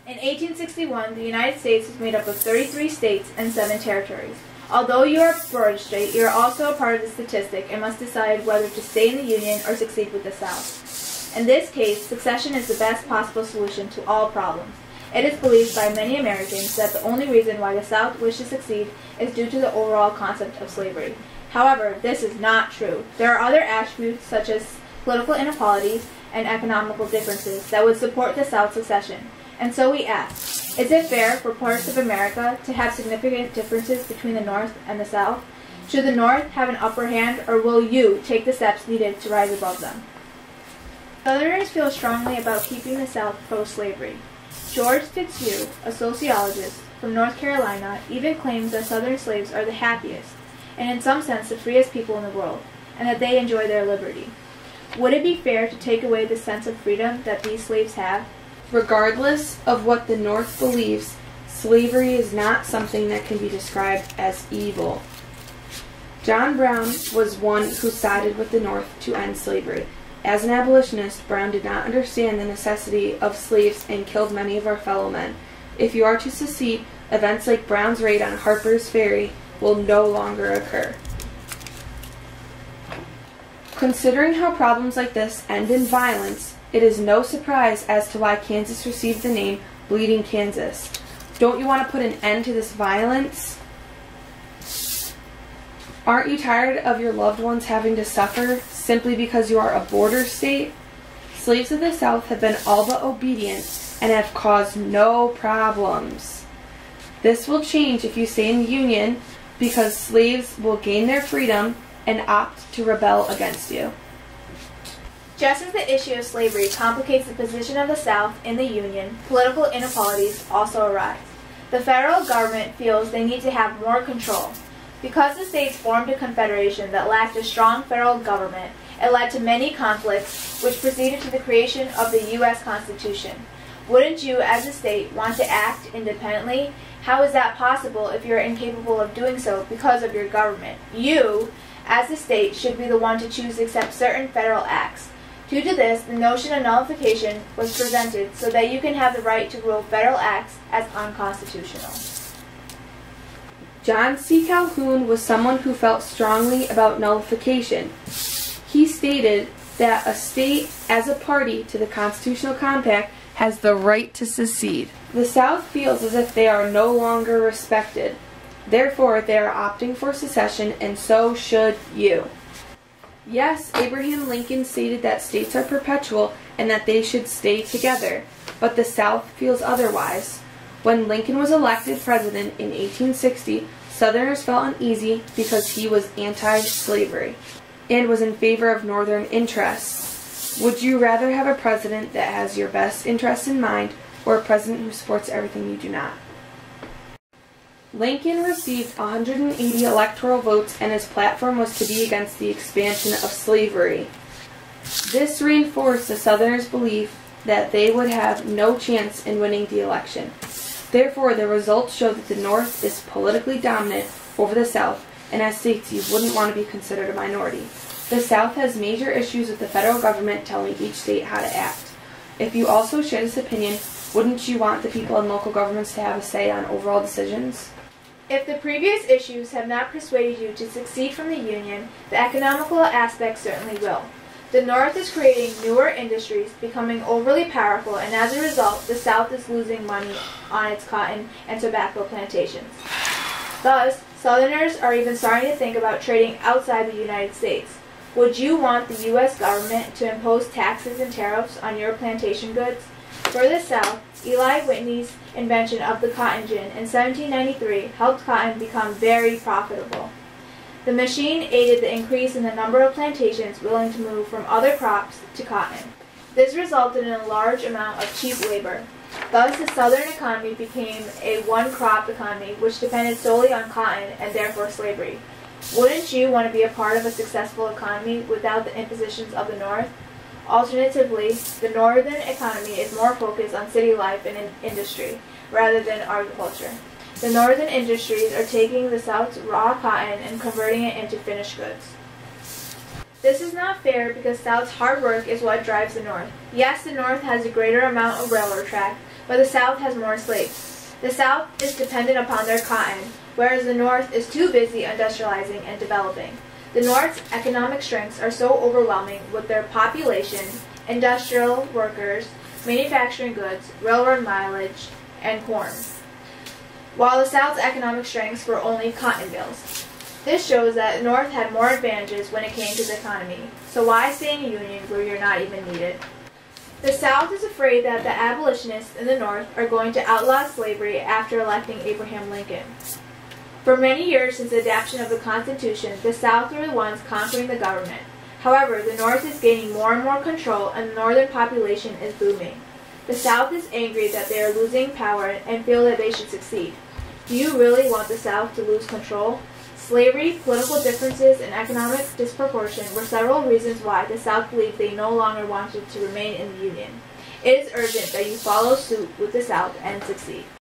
In 1861, the United States was made up of 33 states and 7 territories. Although you are a border state, you are also a part of the statistic and must decide whether to stay in the Union or succeed with the South. In this case, secession is the best possible solution to all problems. It is believed by many Americans that the only reason why the South wishes to succeed is due to the overall concept of slavery. However, this is not true. There are other attributes such as political inequalities and economical differences that would support the South's secession. And so we ask, is it fair for parts of America to have significant differences between the North and the South? Should the North have an upper hand, or will you take the steps needed to rise above them? Southerners feel strongly about keeping the South pro-slavery. George Fitzhugh, a sociologist from North Carolina, even claims that Southern slaves are the happiest, and in some sense the freest people in the world, and that they enjoy their liberty. Would it be fair to take away the sense of freedom that these slaves have? Regardless of what the North believes, slavery is not something that can be described as evil. John Brown was one who sided with the North to end slavery. As an abolitionist, Brown did not understand the necessity of slaves and killed many of our fellow men. If you are to secede, events like Brown's raid on Harper's Ferry will no longer occur. Considering how problems like this end in violence, it is no surprise as to why Kansas received the name Bleeding Kansas. Don't you want to put an end to this violence? Aren't you tired of your loved ones having to suffer simply because you are a border state? Slaves of the South have been all but obedient and have caused no problems. This will change if you stay in the Union, because slaves will gain their freedom and opt to rebel against you. Just as the issue of slavery complicates the position of the South in the Union, political inequalities also arise. The federal government feels they need to have more control. Because the states formed a confederation that lacked a strong federal government, it led to many conflicts which proceeded to the creation of the U.S. Constitution. Wouldn't you, as a state, want to act independently? How is that possible if you are incapable of doing so because of your government? You, as the state, should be the one to choose to accept certain federal acts. Due to this, the notion of nullification was presented so that you can have the right to rule federal acts as unconstitutional. John C. Calhoun was someone who felt strongly about nullification. He stated that a state, as a party to the Constitutional Compact, has the right to secede. The South feels as if they are no longer respected. Therefore, they are opting for secession, and so should you. Yes, Abraham Lincoln stated that states are perpetual and that they should stay together, but the South feels otherwise. When Lincoln was elected president in 1860, Southerners felt uneasy because he was anti-slavery and was in favor of Northern interests. Would you rather have a president that has your best interests in mind, or a president who supports everything you do not? Lincoln received 180 electoral votes, and his platform was to be against the expansion of slavery. This reinforced the Southerners' belief that they would have no chance in winning the election. Therefore, the results show that the North is politically dominant over the South, and as states, you wouldn't want to be considered a minority. The South has major issues with the federal government telling each state how to act. If you also share this opinion, wouldn't you want the people in local governments to have a say on overall decisions? If the previous issues have not persuaded you to secede from the Union, the economical aspect certainly will. The North is creating newer industries, becoming overly powerful, and as a result, the South is losing money on its cotton and tobacco plantations. Thus, Southerners are even starting to think about trading outside the United States. Would you want the U.S. government to impose taxes and tariffs on your plantation goods? For the South, Eli Whitney's invention of the cotton gin in 1793 helped cotton become very profitable. The machine aided the increase in the number of plantations willing to move from other crops to cotton. This resulted in a large amount of cheap labor. Thus, the Southern economy became a one-crop economy which depended solely on cotton and therefore slavery. Wouldn't you want to be a part of a successful economy without the impositions of the North? Alternatively, the Northern economy is more focused on city life and industry rather than agriculture. The Northern industries are taking the South's raw cotton and converting it into finished goods. This is not fair because South's hard work is what drives the North. Yes, the North has a greater amount of railroad track, but the South has more slaves. The South is dependent upon their cotton, whereas the North is too busy industrializing and developing. The North's economic strengths are so overwhelming with their population, industrial workers, manufacturing goods, railroad mileage, and corn, while the South's economic strengths were only cotton bills. This shows that the North had more advantages when it came to the economy, so why stay in a union where you're not even needed? The South is afraid that the abolitionists in the North are going to outlaw slavery after electing Abraham Lincoln. For many years since the adoption of the Constitution, the South were the ones conquering the government. However, the North is gaining more and more control and the northern population is booming. The South is angry that they are losing power and feel that they should succeed. Do you really want the South to lose control? Slavery, political differences, and economic disproportion were several reasons why the South believed they no longer wanted to remain in the Union. It is urgent that you follow suit with the South and succeed.